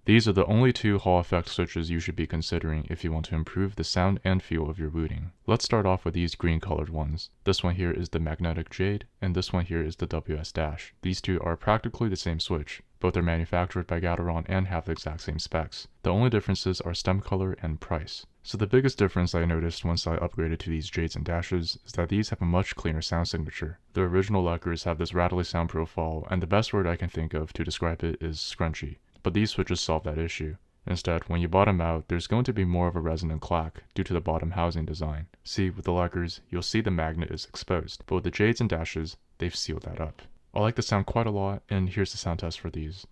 These are the only two Hall effect switches you should be considering if you want to improve the sound and feel of your Wooting. Let's start off with these green colored ones. This one here is the Magnetic Jade, and this one here is the WS Dash. These two are practically the same switch. Both are manufactured by Gateron and have the exact same specs. The only differences are stem color and price. So the biggest difference I noticed once I upgraded to these Jades and Dashes is that these have a much cleaner sound signature. The original Leckers have this rattly sound profile, and the best word I can think of to describe it is scrunchy. But these switches solve that issue. Instead, when you bottom out, there's going to be more of a resonant clack due to the bottom housing design. See, with the Leckers, you'll see the magnet is exposed, but with the Jades and Dashes, they've sealed that up. I like the sound quite a lot, and here's the sound test for these.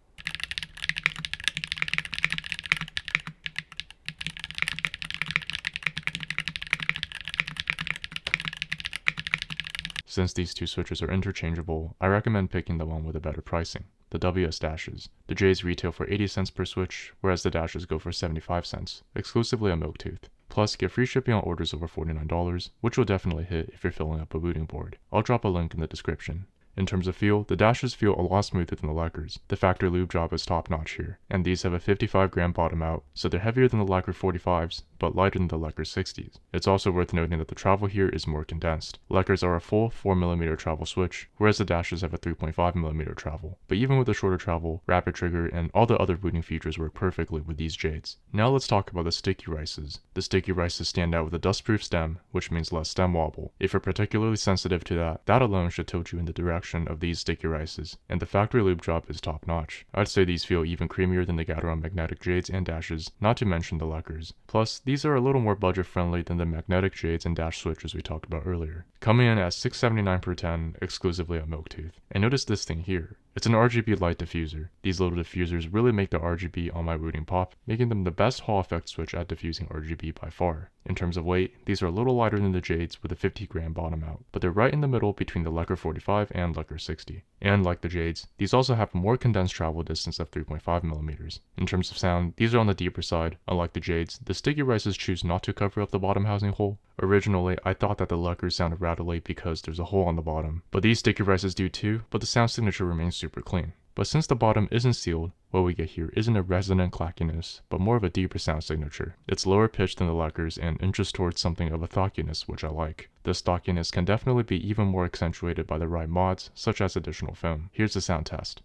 Since these two switches are interchangeable, I recommend picking the one with a better pricing, the WS Dashes. The J's retail for 80 cents per switch, whereas the Dashes go for 75 cents, exclusively on Milktooth. Plus, get free shipping on orders over $49, which will definitely hit if you're filling up a Wooting board. I'll drop a link in the description. In terms of feel, the Dashes feel a lot smoother than the Leckers. The factory lube job is top notch here, and these have a 55 gram bottom out, so they're heavier than the Lecker 45s, but lighter than the Lecker 60s. It's also worth noting that the travel here is more condensed. Leckers are a full 4mm travel switch, whereas the Dashes have a 3.5mm travel. But even with the shorter travel, rapid trigger, and all the other Wooting features work perfectly with these Jades. Now let's talk about the sticky rices. The sticky rices stand out with a dustproof stem, which means less stem wobble. If you're particularly sensitive to that, that alone should tilt you in the direction of these sticky rices, and the factory lube job is top notch. I'd say these feel even creamier than the Gateron Magnetic Jades and Dashes, not to mention the Leckers. Plus, these are a little more budget friendly than the Magnetic Jades and Dash switches we talked about earlier, coming in at $6.79 per 10 exclusively on Milktooth. And notice this thing here. It's an RGB light diffuser. These little diffusers really make the RGB on my Wooting pop, making them the best Hall effect switch at diffusing RGB by far. In terms of weight, these are a little lighter than the Jades with a 50 gram bottom out, but they're right in the middle between the Lecker 45 and Lecker 60. And like the Jades, these also have a more condensed travel distance of 3.5mm. In terms of sound, these are on the deeper side. Unlike the Jades, the sticky rices choose not to cover up the bottom housing hole. Originally, I thought that the Leckers sounded rattly because there's a hole on the bottom, but these sticky rices do too, but the sound signature remains super clean. But since the bottom isn't sealed, what we get here isn't a resonant clackiness, but more of a deeper sound signature. It's lower pitched than the Leckers and inches towards something of a Thockiness, which I like. This Thockiness can definitely be even more accentuated by the right mods, such as additional foam. Here's the sound test.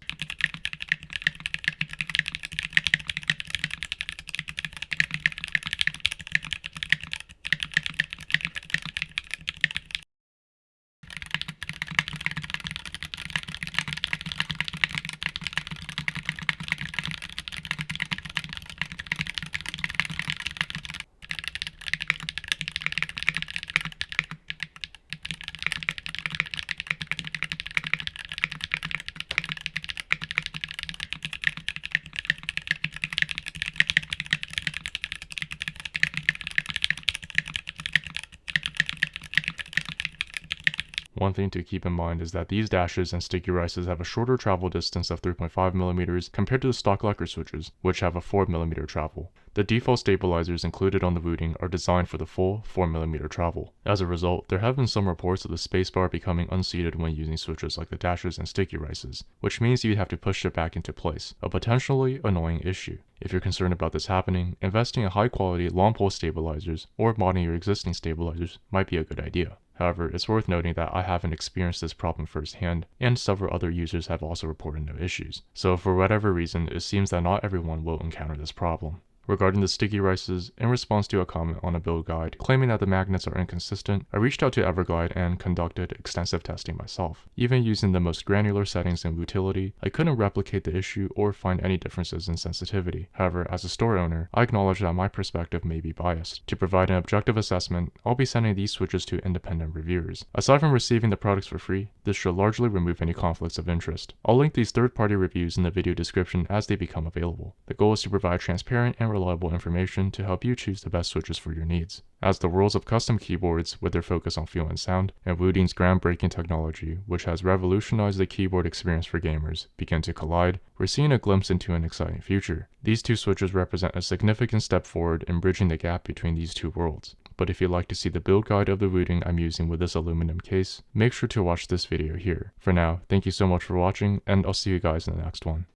One thing to keep in mind is that these Dashes and sticky rices have a shorter travel distance of 3.5mm compared to the stock Lecker switches, which have a 4mm travel. The default stabilizers included on the Wooting are designed for the full 4mm travel. As a result, there have been some reports of the spacebar becoming unseated when using switches like the Dashes and sticky rices, which means you'd have to push it back into place, a potentially annoying issue. If you're concerned about this happening, investing in high-quality long pole stabilizers or modding your existing stabilizers might be a good idea. However, it's worth noting that I haven't experienced this problem firsthand, and several other users have also reported no issues. So for whatever reason, it seems that not everyone will encounter this problem. Regarding the sticky rices, in response to a comment on a build guide claiming that the magnets are inconsistent, I reached out to Everglide and conducted extensive testing myself. Even using the most granular settings in Wootility, I couldn't replicate the issue or find any differences in sensitivity. However, as a store owner, I acknowledge that my perspective may be biased. To provide an objective assessment, I'll be sending these switches to independent reviewers. Aside from receiving the products for free, this should largely remove any conflicts of interest. I'll link these third-party reviews in the video description as they become available. The goal is to provide transparent and reliable information to help you choose the best switches for your needs. As the worlds of custom keyboards, with their focus on feel and sound, and Wooting's groundbreaking technology, which has revolutionized the keyboard experience for gamers, begin to collide, we're seeing a glimpse into an exciting future. These two switches represent a significant step forward in bridging the gap between these two worlds. But if you'd like to see the build guide of the Wooting I'm using with this aluminum case, make sure to watch this video here. For now, thank you so much for watching, and I'll see you guys in the next one.